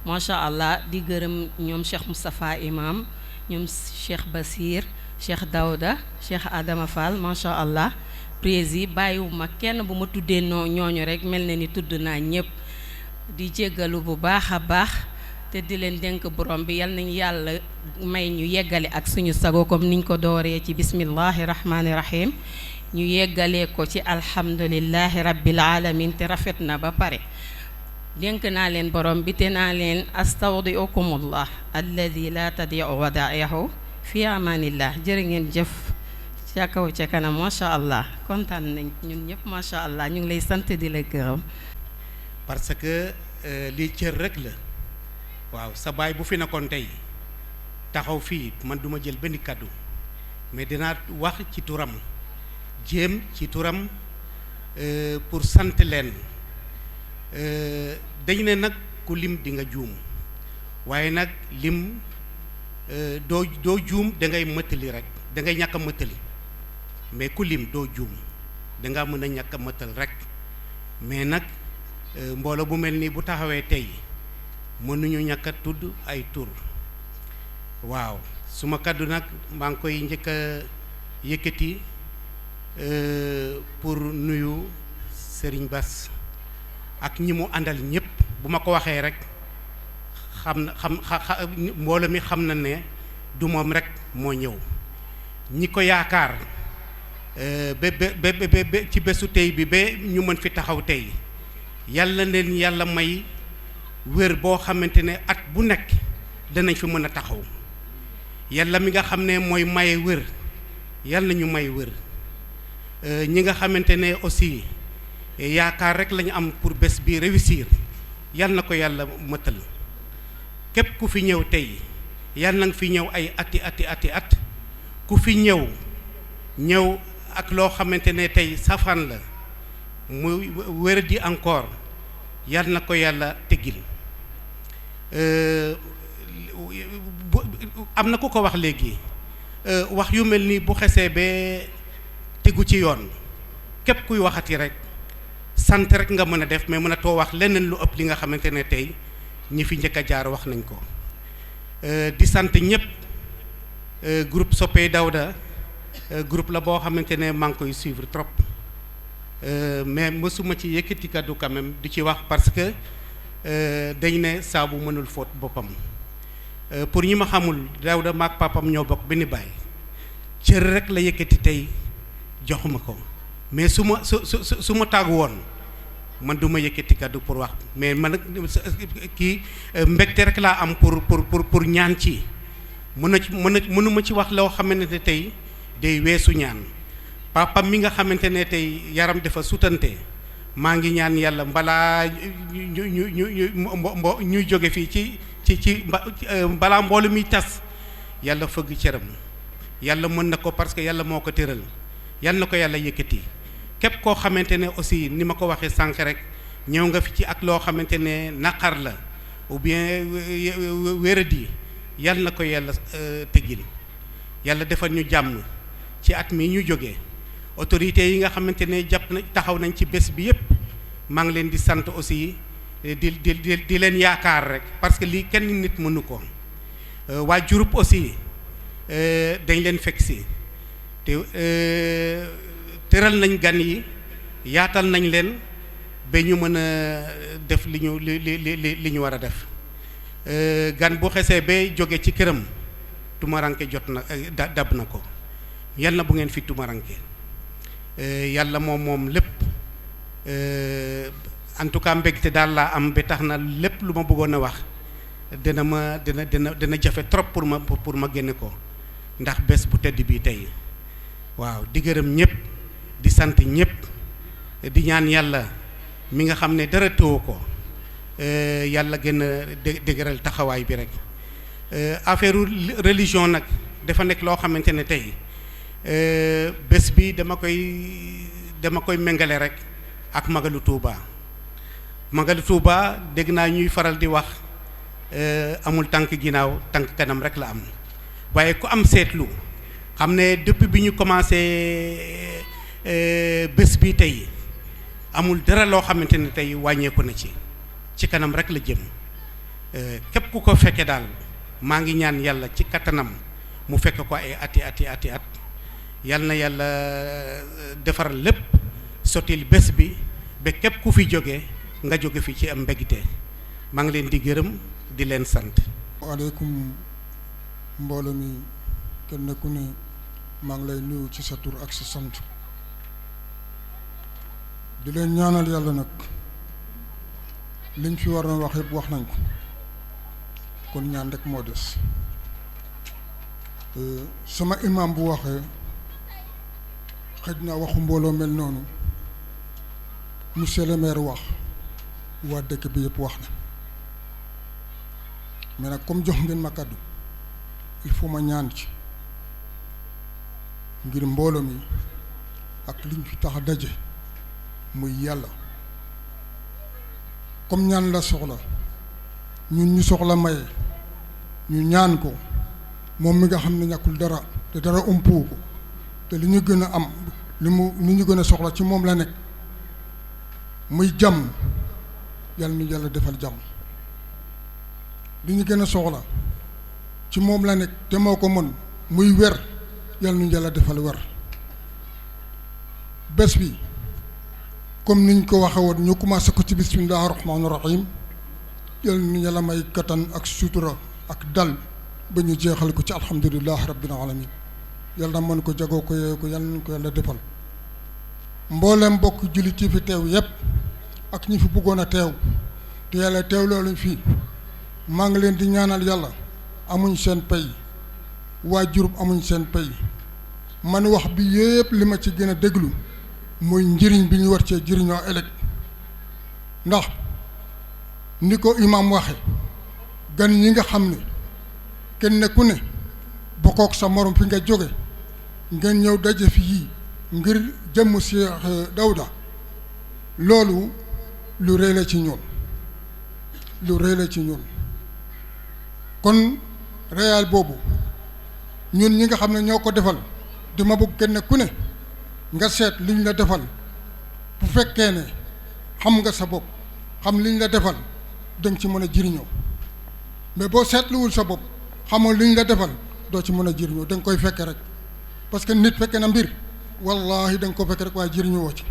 macha allah di gërëm ñoom Cheikh Moustapha Imam ñoom Cheikh Basir Cheikh Daouda Cheikh Adama Fall macha allah prési bàyyiwuma kenn bu ma tuddee ñooñu rek mel na ni tudd naa ñëpp di jéggalu bu baax a baax te di leen dénk borom bi yal nañu yàlla may ñu yeggale ak suñu sago comme niñ ko dooree ci bismillahi rahmaani rahim ñu yeggalee ko ci alhamdulillahi rabbil alamin te rafet na ba pare dénk naa leen borom bi te naa leen astawdiukumullah alladi la tadiu wadaihu fi amanillah jërë ngeen jëf ca kaw ca kanam macha allah kontaan nañ ñun ñëpp macha allah ñu ngi lay sant di la gërëm parce que lii cër rek la waaw sa baay bu fi nekkoon tey taxaw fii man duma jël benn kàddu mais dinaa wax ci turam jéem ci turam pour sant leen dañ ne nag ku lim di nga juum waaye nag lim doo juum da ngay mëttali rek da ngay ñàkk a mëttali mais ku lim doo juum da ngaa mën a ñàkk a mëttal rek mais nag mbooloo bu mel nii bu taxawee tey mënuñu ñàkk a tudd ay tur waaw suma kàddu nag maa ngi koy njëkk a yëkkati pour nuyu Serigne Bass ak ñi mu àndal ñëpp bu ma ko waxee rek mbooloo mi xam na ne du moom rek moo ñëw ñi ko yaakaar ba ci bésu tey bi ba ñu mën fi taxaw tey yàlla leen yàlla may wér boo xamante ne at bu nekk danañ fi mën a taxaw yàlla mi nga xam ne mooy maye wér yàlla nañu may wér ñi nga xamante ne aussi yaakaar rek lañu am pour bés bi réussir yàlla na ko yàlla mëtal képp ku fi ñëw tey yàlla na nga fi ñëw ay ati at ku fi ñëw ak loo xamante ne tey safaan la muy wér di encore yàlla na ko yàlla teggil am na ku ko wax léegi wax yu mel ni bu xesee ba tegu ci yoon képp kuy waxati rek sant rek nga mën a def mais mën a too wax leneen lu ëpp li nga xamante ne tey ñi fi njëkk a jaar wax nañ ko di sant ñëpp groupe Soppey Daouda groupe la boo xamante ne maa ngi koy suivre trop mais mësuma ci yëkkati kaddu quand même di ci wax parce que dañ ne saabu mënul fóot boppam pour ñi ma xamul Daouda maag papam ñoo bokk benn baay cër rek la yëkkati tey joxuma ko mais su ma tàggu woon man du ma yëkkati kaddu pour wax mais man nag kii mbégte rek laa am pour ñaan ci mënuma ci wax loo xamante ne tey day weesu ñaan papam mi nga xamante ne tey yaram dafa sutante maa ngi ñaan yàlla balaa ñuy jóge fii ci balaa mboolu mi tas yàlla fëgg cëram yàlla mën na ko parce que yàlla moo ko tëral yàlla na ko yàlla yëkkati képp koo xamante ne aussi ni ma ko waxee sànq rek ñëw nga fi ci ak loo xamante ne naqar la ou bien wéradi yàlla na ko yàlla teggil yàlla defal ñu jàmm ci at mi ñu jógee autorités yi nga xamante ne jàpp na taxaw nañ ci bés bi yépp maa ngi leen di sant aussi di leen yaakaar rek parce que lii kenn nit mënu ko waa Diouroup aussi dañ leen fekk si te tëral nañ gan yi yaatal nañ leen ba ñu mën a def li ñu war a def gan bu xesee ba jóge ci këram tumaranke jot na dab na ko yal na bu ngeen fi tumaranke yàlla moom lépp en tout cas mbégte daal laa am ba tax na lépp lu ma bëggoon a wax dina jafe trop pour ma génne ko ndax bés bu tedd bii tey waaw di gërëm ñëpp di sant ñëpp di ñaan yàlla mi nga xam ne dara tëwu ko yàlla gën a dëgëral taxawaay bi rek affaire religion nag dafa nekk loo xamante ne tey bés bi dama koy méngale rek ak Magalu Touba Magalu Touba dégg naa ñuy faral di wax amul tànk ginnaaw tànk kanam rek la am waaye ku am seetlu xam ne depuis bi ñu commencé bés bi tey amul dara loo xamante ne tey wàññeeku na ci kanam rek la jëm képp ku ko fekke daal maa ngi ñaan yàlla ci kattanam mu fekk ko ay ati at yal na yàlla defar lépp sottil bés bi ba képp ku fi jóge nga jóge fi ci am mbégte maa ngi leen di gërëm di leen sant. waaleykum mbooloo mi kenn ku ne maa ngi lay nuyu ci sa tur ak sa sant di leen ñaanal yàlla nag liñ fi war na wax yëpp wax nañ ko kon ñaan rek moo des sama imam bu waxee xëj na waxu mbooloo mel noonu monsieur le maire wax waa dëkk bi yëpp wax na mais nag comme jox ngeen ma kàddu il faut ma ñaan ci ngir mbooloo mi ak liñ fi tax a daje muy yàlla comme ñaan la soxla ñun ñu soxla maye ñu ñaan ko moom mi nga xam ne ñàkkul dara te dara umpuwu ko te li ñu gën a am li ñu gën a soxla ci moom la nekk muy jàmm yàlla ñu yàlla defal jàmm li ñu gën a soxla ci moom la nekk te moo ko mën muy wer yàlla ñu yàlla defal wer bés bi comme niñ ko waxe woon ñu commencé ko ci bismillahi rahmaani rahim yàlla ñu yàlla may kattan ak sutura ak dal ba ñu jeexal ko ci alhamdulillahi rabbil alamin yàlla mën ko jagoo ko yee ko yàlla nañ ko yàlla defal mboolem bokk jullit yi fi teew yépp ak ñi fi bëggoon a teew te yàlla teew loolu fii maa ngi leen di ñaanal yàlla amuñ seen pay waa Diouroup amuñ seen pay man wax bi yépp li ma ci gën a déglu mooy njëriñ bi ñu war cee jëriñoo ëllëg ndax ni ko imaam waxe gan ñi nga xam ne kenn ku ne bokkook sa morom fi nga jóge ngeen ñëw daje fi yii ngir jëmm Cheikh Daouda loolu lu rëy la ci ñun lu rëy la ci ñun kon réyal boobu ñun ñi nga xam ne ñoo ko defal dama bëgg kenn ku ne nga seet liñ la defal bu fekkee ne xam nga sa bopp xam liñ la defal danga ci mën a jëriñoo mais boo seetluwul sa bopp xamoo liñ la defal doo ci mën a jëriñoo da nga koy fekke rek parce que nit fekke na mbir wallahi da nga ko fekke rek waaye jëriñoo ci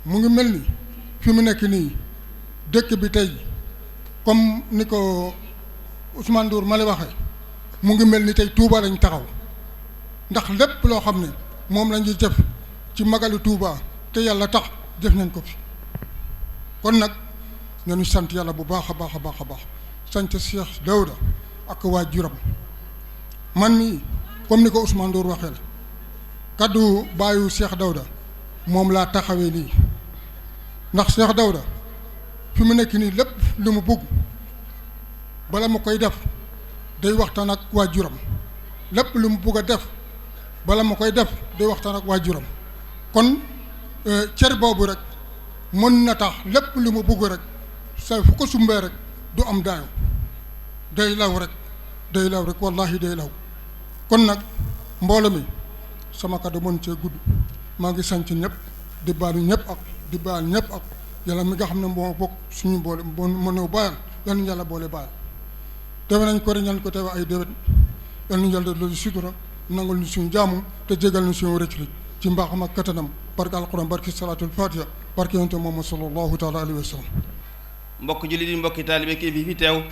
mu ngi mel ni fi mu nekk nii dëkk bi tey comme ni ko Ousmane Ndour ma la waxee mu ngi mel ni tey Touba lañ taxaw ndax lépp loo xam ne moom la ñuy jëf ci magalu Touba te yàlla tax jëf nañ ko fi kon nag nañu sant yàlla bu baax a baax a baax a baax sant Cheikh Daouda ak waa Diouroup man mii comme ni ko Ousmane Ndour waxee la kaddu baayu Cheikh Daouda moom laa taxawee nii ndax Cheikh Daouda fi mu nekk nii lépp lu mu bugg bala ma koy def day waxtaan ak waajuram lépp lu mu bugg a def bala ma koy def day waxtaan ak waajuram kon cër boobu rek mën na tax lépp lu mu bugg rek saa fu ko sumbee rek du am daayo day law rek wallahi day law kon nag mbooloo mi sama kaddu mën cee gudd maa ngi sant ñëpp di baalu ñëpp ak di baal ñëpp ak yàlla mi nga xam ne moo bokk suñu boole moo ñëw bàyyal yal nañu yàlla boole bàyyal déwé nañ ko ñaan ko teewa ay déwén yal nañu yàlla loolu sutura nangul ñu suñu jaamu te jégal ñu suñu rëcc ci mbaaxam ak kattanam barke alquran barke salaatul fatiha barke yonte moom sallallahu taala alayhi wa sallam. mbokk jullit yi mbokki taalibe kii fi teew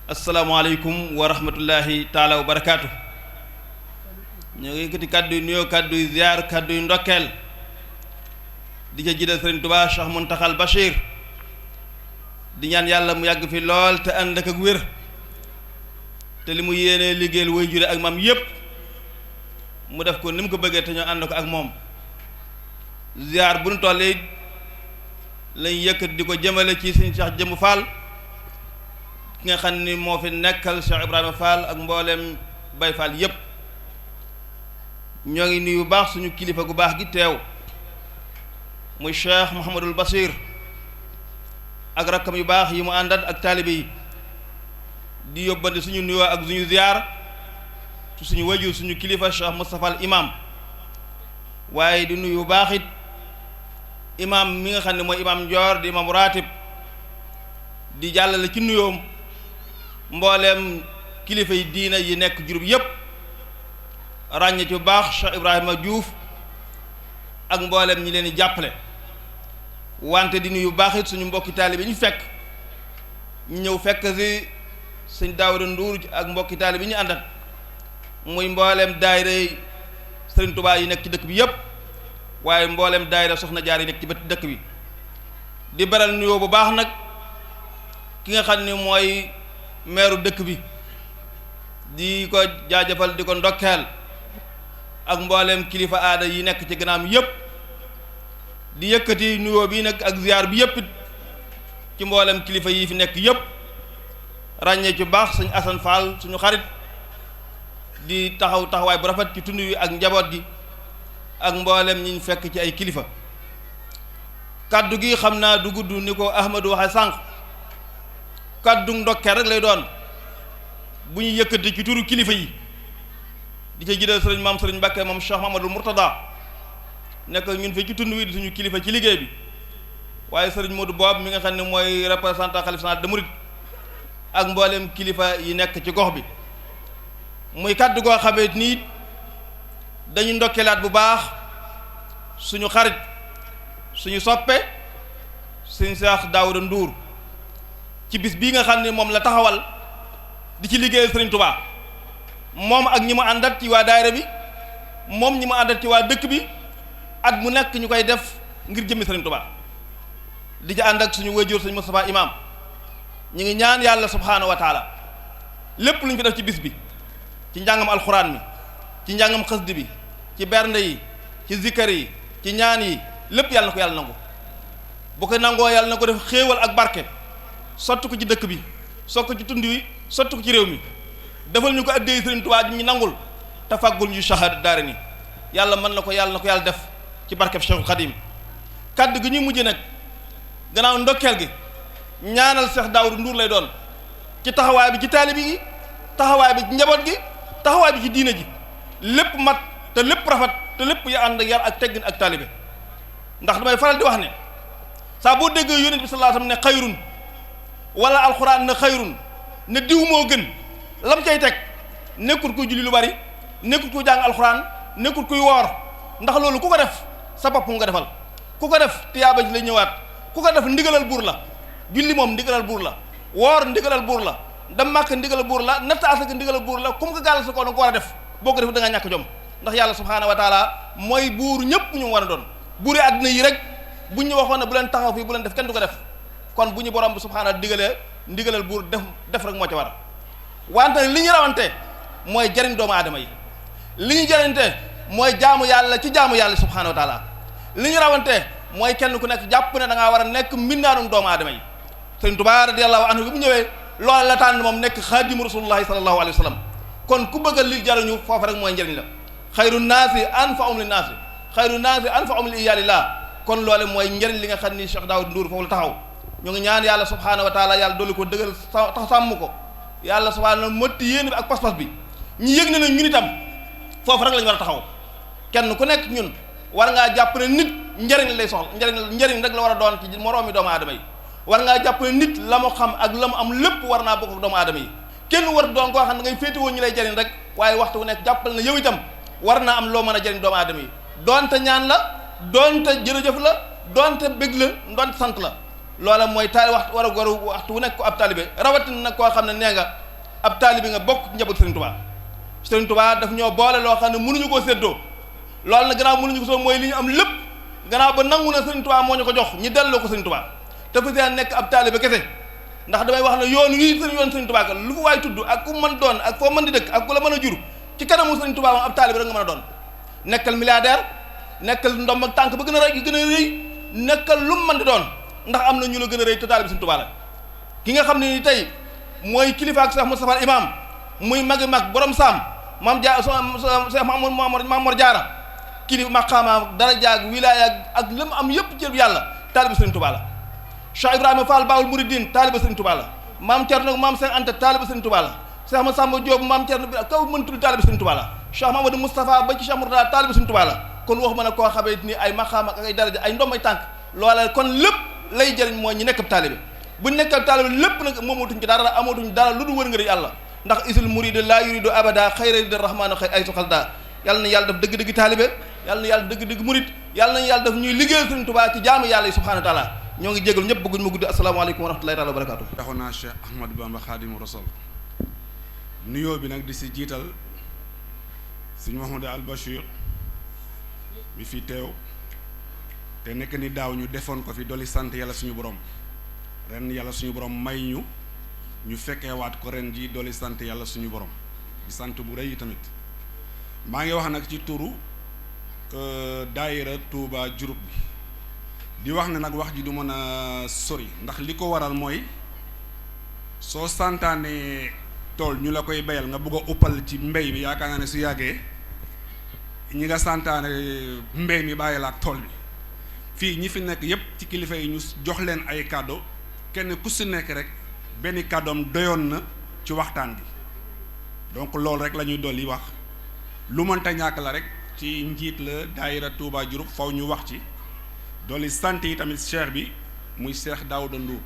asalaamaaleykum wa rahmatullahi taala wa barakaatu. ñoo ngi yëkkati kàddu yu nuyoo kàddu yu ziar kàddu yu ndokkeel di ca jiital Sëriñ Tuubaa Cheikh Muntaxal Bachir di ñaan yàlla mu yàgg fi lool te ànd ak wér te li mu yéenee liggéeyal way jure ak maam yépp mu def ko ni mu ko bëggee te ñoo ànd ko ak moom ziar bu nu tollee lañ yëkkati di ko jëmale ci Sëriñ Cheikh Jëmb Fall ki nga xam ni moo fi nekkal Cheikh Ibrahima Fall ak mbooleem Baye Fall yépp ñoo ngi nuyu bu baax suñu kilifa gu baax gi teew muy Cheikh Mouhamadul Basir ak rakkam yu baax yi mu àndat ak taalibe yi di yóbbante suñu nuyoo ak suñu ziyaar ci suñu wajur suñu kilifa Cheikh Moustapha al imam waaye di nuyu bu baax it imam mi nga xam ne mooy imam Ndior di imam ratib di jàllale ci nuyoom mbooleem kilifa yi diina yi nekk Jurbel yépp ràññe ci bu baax Cheikh Ibrahima Diouf ak mboolem ñi leen di jàppale wante di nuyu baax it suñu mbokki taalibe bi ñu fekk ñu ñëw fekk si sëñ Daawuda Nduur ak mbokki taalibe bi ñu àndat muy mboolem daayira Sëriñ Tuubaa yi nekk ci dëkk bi yépp waaye mboolem daayira Soxna Jaar yi nekk ci dëkk bi di beral nuyoo bu baax nag ki nga xam ne mooy meeru dëkk bi di ko jaajëfal di ko ndokkeel ak mboolem kilifa aada yi nekk ci gannaam yépp di yëkkati nuyoo bi nag ak ziar bi yépp ci mboolem kilifa yi fi nekk yépp ràññee ci baax suñu Assane Fall suñu xarit di taxawaay bu rafet ci tund wi ak njaboot gi ak mboolem ñi ñu fekk ci ay kilifa kaddu gi xam naa du gudd ni ko Ahmadou waxe sànq kaddu ndokkeel rek lay doon bu ñu yëkkati ci turu kilifa yi di ca jidal sëriñ maam sëriñ Mbàkke moom Cheikh Mamadou Mourtada nekk ñun fi ci tund wi di suñu kilifa ci liggéey bi waaye sëriñ Modou Boob mi nga xam ne mooy représentant xalif général des mourides ak mboolem kilifa yi nekk ci gox bi muy kàddu goo xamee nii dañu ndokkeelaat bu baax suñu xarit suñu soppe suñu Cheikh Daouda Ndour ci bis bii nga xam ne moom la taxawal di ci liggéeyal Sëriñ Tuubaa moom ak ñi mu àndat ci waa daayira bi moom ñi mu àndat ci waa dëkk bi at mu nekk ñu koy def ngir jëmmi Sëriñ Tuubaa di ci ànd ak suñu wajur suñu Moustapha imam ñu ngi ñaan yàlla subhaanahu wa taala lépp lu ñu fi def ci bis bi ci njàngam alxuraan mi ci njàngam xasdi bi ci bernde yi ci zikkar yi ci ñaan yi lépp yàlla na ko yàlla nangu bu ko nangoo yàlla na ko def xéewal ak barke sotti ko ci dëkk bi sotti ko ci tund wi sotti ko ci réew mi defal ñu ko addee Sëriñ Tuubaa ji ñu nangul te fàggul ñu shahada daare ni yàlla mën na ko yàlla def ci barkeb Cheikhul Khadim kaddu gi ñuy mujj nag gannaaw ndokkeel gi ñaanal Cheikh Daouda Ndour lay doon ci taxawaay bi ci taalibi gi taxawaay bi ci njaboot gi taxawaay bi ci diina ji lépp mat te lépp rafet te lépp ya ànd ak yar ak teggin ak taalibe ndax damay faral di wax ne saa boo déggee yonent bi sallallahu alayhi wasallam ne xayrun wala alxuraan ne xayrun ne diw moo gën lam cay teg nekkul kuy julli lu bari nekkul kuy jàng alxuraan nekkul kuy woor ndax loolu ku ko def sa bopp nga defal ku ko def tiyaaba ji la ñëwaat ku ko def ndigalal buur la julli moom ndigalal buur la woor ndigalal buur la dem màkk ndigalal buur la natt asaka ndigalal buur la comme que gàll sa ko nga ko war a def boo ko def da nga ñàkk jom ndax yàlla subhaanahu wa taala mooy buur ñëpp ñu war a doon buuri àddina yi rek bu ñu waxoon ne bu leen taxaw fii bu leen def kenn du ko def kon bu ñu borom bi subhaanahu digalee ndigalal buur def rek moo ci war wante li ñu rawante mooy jariñ doomu aadama yi li ñu jariñte mooy jaamu yàlla ci jaamu yàlla subhaanahu wa taala li ñu rawante mooy kenn ku nekk jàpp ne da ngaa war a nekk mbindaanum doomu aadama yi Sëriñ Tuubaa radiyallahu anhu bi mu ñëwee loola la tànn moom nekk xaadimu rasulullahi sallallahu alayhi wa sallam kon ku bëgg li jariñu foofu rek mooy njëriñ la xayru naasi anfa'uhum li naasi xayru naasi anfa'uhum li iyaalillah kon loole mooy njëriñ li nga xam ni Cheikh Daouda Ndour foofu la taxaw ñu ngi ñaan yàlla subhaanahu wa taala yàlla dolli ko dëggal tax sàmm ko yàlla subhaanahu motti yéen bi ak pas-pas bi ñu yëg ne ñun itam foofu rek la ñu war a taxaw kenn ku nekk ñun war ngaa jàpp ne nit njëriñ lay soxla njëriñ rek la war a doon ci moroomi doomu aadama yi war ngaa jàpp ne nit la mu xam ak la mu am lépp war naa bokk ak doomu aadama yi kenn war doon koo xam ne ngay féetewoo ñu lay jëriñ rek waaye waxtu wu nekk jàppal na yow itam war naa am loo mën a jëriñ doomu aadama yi doonte ñaan la doonte jërëjëf la doonte bëgg la doonte sant la loola mooy taali waxtu wu nekk ko ab taalibe rawatina nag koo xam ne nee nga ab taalibe nga bokk njaboot Serigne Touba Serigne Touba daf ñoo boole loo xam ne mënuñu koo séddoo loolu nag gannaaw mënuñu ko soo mooy li ñu am lépp gannaaw ba nangu na Serigne Touba moo ñu ko jox ñu delloo ko Serigne Touba te fa seen nekk ab taalibe kese ndax damay wax ne yoon wii yoon Serigne Touba lu fa waay tudd ak ku mën doon ak foo mën di dëkk ak ku la mën a jur ci kanamu Serigne Touba moom ab taalibe rek nga mën a doon nekkal milliardaire nekkal ndomb ak tànk ba gën a rëy nekkal lu mu mën di doon ndax am na ñu la gën a rëy te taalibe Serigne Touba la ki nga xam ne ni tey mooy kilifa ak Cheikh Moustapha Imam muy magi mag borom saam maam Dia Cheikh Mamor Diarra kilifa maqaama daraja ak wilaaya ak lam am yëpp jël yàlla taalibe Serigne Touba la Cheikh Ibrahima Fall Baawul Mouridine taalibe Serigne Touba la maam Thierno maam Cheikh Anta taalibe Serigne Touba la Cheikh Massamba Diop maam Thierno bi kaw mën tudd taalibe Serigne Touba la Cheikh Mamadou Moustapha ba ci Cheikh Mourtada taalibe Serigne Touba la kon waxuma ne koo xamee ni ay maqaama ak ay daraja ay ndombay tànk loola kon lépp lay jëriñ mooy ñi nekk ab taalibe bu ñu nekk ab taalibe lépp nag moomatuñ ci dara amatuñ dara lu dul wër nga yàlla ndax isul muridu la yuridu abada xayra rida rahmanu xay ay soxalda yàlla na yàlla daf dëgg-dëgg taalibe yàlla na yàlla dëgg-dëgg murid yàlla na yàlla daf ñuy liggéeyal Serigne Touba ci jaamu yàlla yi subhanahu wa taala ñoo ngi jégalu ñëpp bëgguñ ma guddi asalaamaaleykum wa rahmatullahi taala wa barakatuh taxoon Cheikh Ahmadou Bamba Khadimu Rasul nuyoo bi nag di si jiital Serigne Mouhamadou Al Bachir mi fi teew te nekk ni daaw ñu defoon ko fi dolli sant yàlla suñu borom ren yàlla suñu borom may ñu fekkee waat ko ren ji dolli sant yàlla suñu borom di sant bu rëy yi tamit maa ngi wax nag ci turu daayira Touba Diouroup bi di wax ne nag wax ji du mën a sori ndax li ko waral mooy soo santaane tool ñu la koy bayal nga bëgg a uppal ci mbéy mi yaakaar naa ne su yàggee ñi nga santaane mbéy mi bàyyi la ak tool bi fii ñi fi nekk yépp ci kilifa yi ñu jox leen ay kàddu kenn ku si nekk rek benn kàddoom doyoon na ci waxtaan bi donc loolu rek la ñuy dolli wax lu mënta ñàkk la rek ci njiit la daayira Touba Diouroup faw ñu wax ci dolli sant yi tamit cheikh bi muy Cheikh Daouda Ndour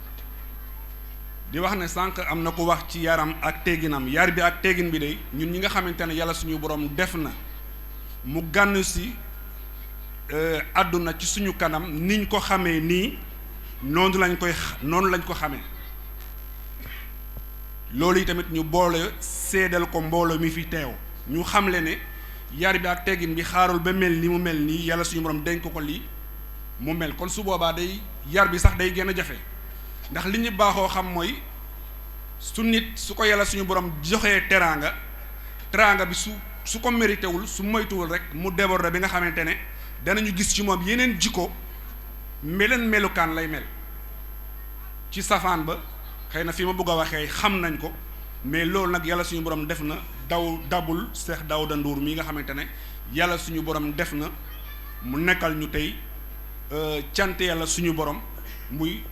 di wax ne sànq am na ko wax ci yaram ak tegginam yar bi ak teggin bi de ñun ñi nga xamante ne yàlla suñu borom def na mu gànn si àdduna ci suñu kanam niñ ko xamee nii noonu lañ ko xamee loolu yi tamit ñu boole seedal ko mbooloo mi fi teew ñu xamle ne yar bi ak teggin bi xaarul ba mel ni mu mel nii yàlla suñu borom dénk ko lii mu mel kon su boobaa day yar bi sax day gën a jafe ndax li ñu baaxoo xam mooy su nit su ko yàlla suñu borom joxee teraanga bi su ko mérité wul su moytuwul rek mu déborder bi nga xamante ne danañu gis ci moom yeneen jikko melukaan lay mel ci safaan ba xëy na fi ma bëgg a waxee xam nañ ko mais loolu nag yàlla suñu borom def na dabul Cheikh Daouda Ndour mi nga xamante ne yàlla suñu borom def na mu nekkal ñu tey cant yàlla suñu borom muy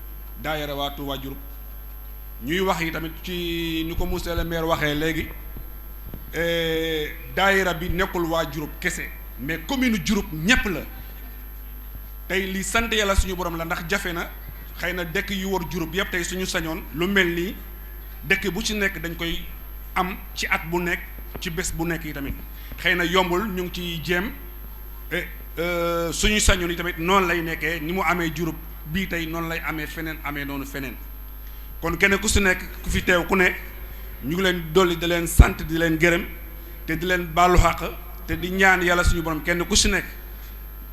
daayira waa Touba Diouroup ñuy wax yi tamit ci ni ko monsieur le maire waxee léegi daayira bi nekkul waa Diouroup kese mais commune Diouroup ñépp la tey li sant yàlla suñu borom la ndax jafe na xëy na dëkk yu wër Diouroup yépp tey suñu sañoon lu mel nii dëkk bu ci nekk dañ koy am ci at bu nekk ci bés bu nekk yi tamit xëy na yombul ñu ngi ciy jéem suñu sañoon yi tamit noonu lay nekkee ni mu amee Diouroup bii tey noonu lay amee feneen amee noonu feneen kon kenn ku si nekk ku fi teew ku ne ñu ngi leen dolli di leen sant di leen gërëm te di leen baalu xàq te di ñaan yàlla suñu borom kenn ku si nekk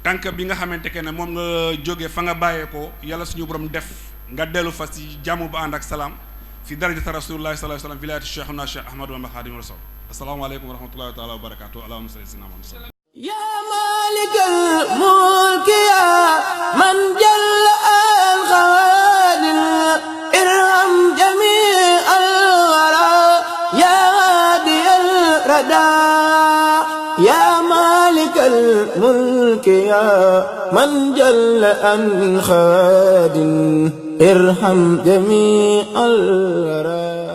tànk bi nga xamante ne moom nga jógee fa nga bàyyeekoo yàlla suñu borom def nga dellu fa si jàmm ba ànd ak salaam fi darajata rasulullahi sallallahu alayhi wa sallam vilayati cheikhuna cheikh Ahmadou Bamba Khadimu Rasul asalaamaaleykum wa rahmatullahi taala wa barakatuh allahumma salli ala sayyidina Muhammad يا مالك الملك يا من جل الخوادم ارحم جميع الورى يا هادي الردى يا مالك الملك يا من جل الخوادم ارحم جميع الورى